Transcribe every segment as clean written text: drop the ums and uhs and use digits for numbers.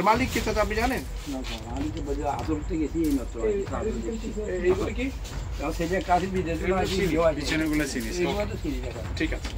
মালিক কে চাচা আপনি জানেন? না স্যার, আমি তো বলি আসলতে গেছি এই মাত্র। এইগুলো কি সেটা কাছে বিদেশ পিছনেগুলো সিরিজ? ঠিক আছে।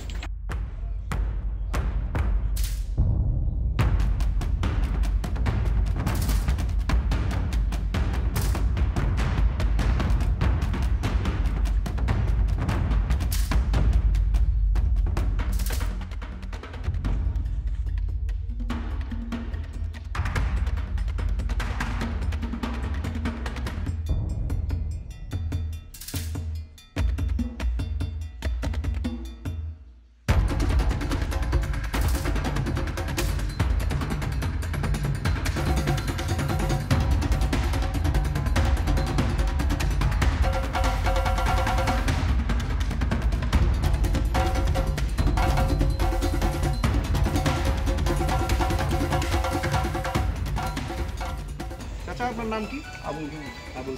আপনার নাম কি? আবুল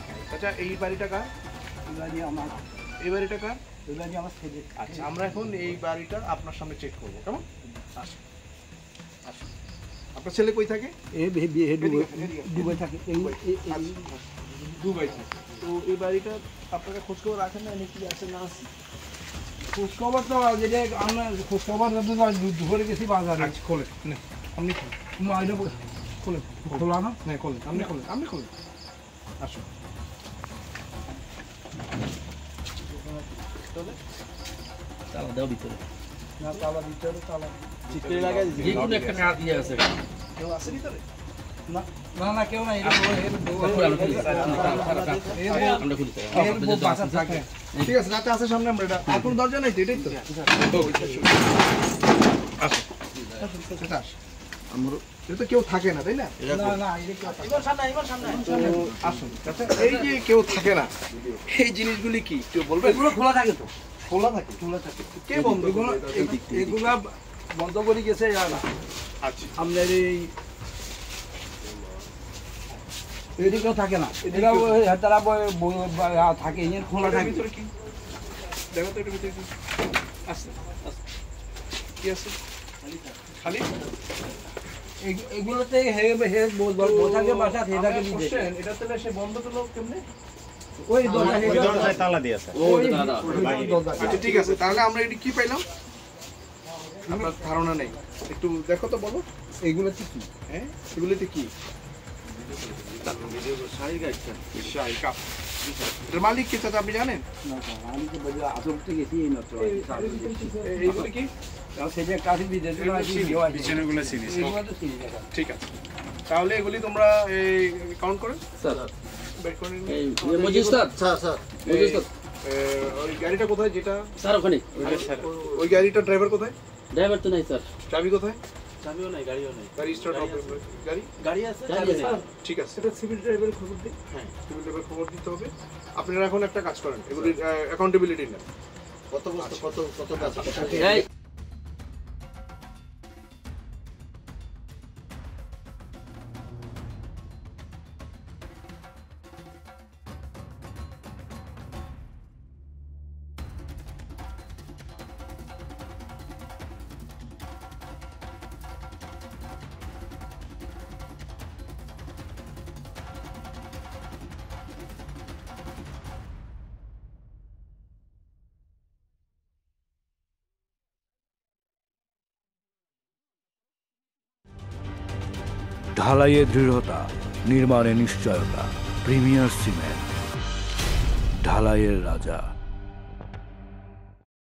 খান। আচ্ছা এই বাড়িটা কার? এই বাড়িটা কার? আচ্ছা আমরা এখন এই বাড়িটা আপনার সামনে চেক করবো, কেমন? আসুন আসুন। আপনার ছেলে কই থাকে? দুবাই থাকে। দুবাই থাকে। তো এই বাড়িটা আপনারা খোঁজখবর রাখেন না, কি আছে না আছে? খোঁজখবর তো যেটা আমরা খোঁজখবর ধরে গেছি বাজারে। আচ্ছা খোলেন, আপনি খোলেন। খোলেন, খোলা না? হ্যাঁ খোলেন, আপনি খোলেন, আপনি খোলেন। আসুন। তালা দাও ভিতরে। না তালা ভিতরে তালা চিত্রে লাগাই দিয়েছি। যে কোনো একটা কাজ দিয়ে আছে। কেউ আছে ভিতরে? না না কেউ নাই। ঠিক আছে, রাতে আছে সামনে আমরা এটা। আর কোনো দরজা নাই তো, এটাই তো? আমার এটা তো কেউ থাকে না, তাই না? আসুন। আচ্ছা এই যে কেউ থাকে না, এই জিনিসগুলি কি কেউ বলবে? এগুলো খোলা থাকে তো। খোলা থাকে? কে বন্ধ? এগুলা বন্ধ করে গেছে। আচ্ছা আপনার এইদিকেও থাকে না, তারা থাকে খোলা থাকে। ভিতরে কি দেখো তো, এটার ভিতরে কি আছে? কি আছে? খালি? এগুলোতে বোঝাকে বাসা সেটাকে এটা তাহলে সে বন্ধ করলো কেমনে? ওই দরজায় তালা দিয়ে আছে। আচ্ছা ঠিক আছে, তাহলে আমরা এটি কি পাইলাম? আপনার ধারণা নেই, একটু দেখো তো, বলো এইগুলোতে কি? হ্যাঁ এগুলিতে কি? এটার মালিক কে চাচা আপনি জানেন? না স্যার, আমি তো বলি আসলতে গেছি এই মাত্র। এইগুলো কি সেটা কাছে বিদেশ পিছনেগুলো সিরিজ? ঠিক আছে, তাহলে এগুলি তোমরা কাউন্ট করে স্যার বের করে নিন। এই মজিদ স্যার মজিদ স্যার ওই গাড়িটা কোথায় যেটা? স্যার ওখানে। ওই গাড়িটা ড্রাইভার কোথায়? ড্রাইভার তো নাই স্যার। চাবি কোথায়? চাবিও নাই, গাড়িও নাই। গাড়ি স্টার্ট হবে? গাড়ি আছে, চাবি নেই। ঠিক আছে, সেটা সিভিল ড্রাইভারের খবর দিই। হ্যাঁ সিভিল ড্রাইভার খবর দিতে হবে। আপনারা এখন একটা কাজ করেন, এগুলির অ্যাকাউন্টেবিলিটি নেন। কত বস্তু কত কাজ? এই ঢালাইয়ে দৃঢ়তা, নির্মাণে নিশ্চয়তা। প্রিমিয়ার সিমেন্ট, ঢালাইয়ের রাজা।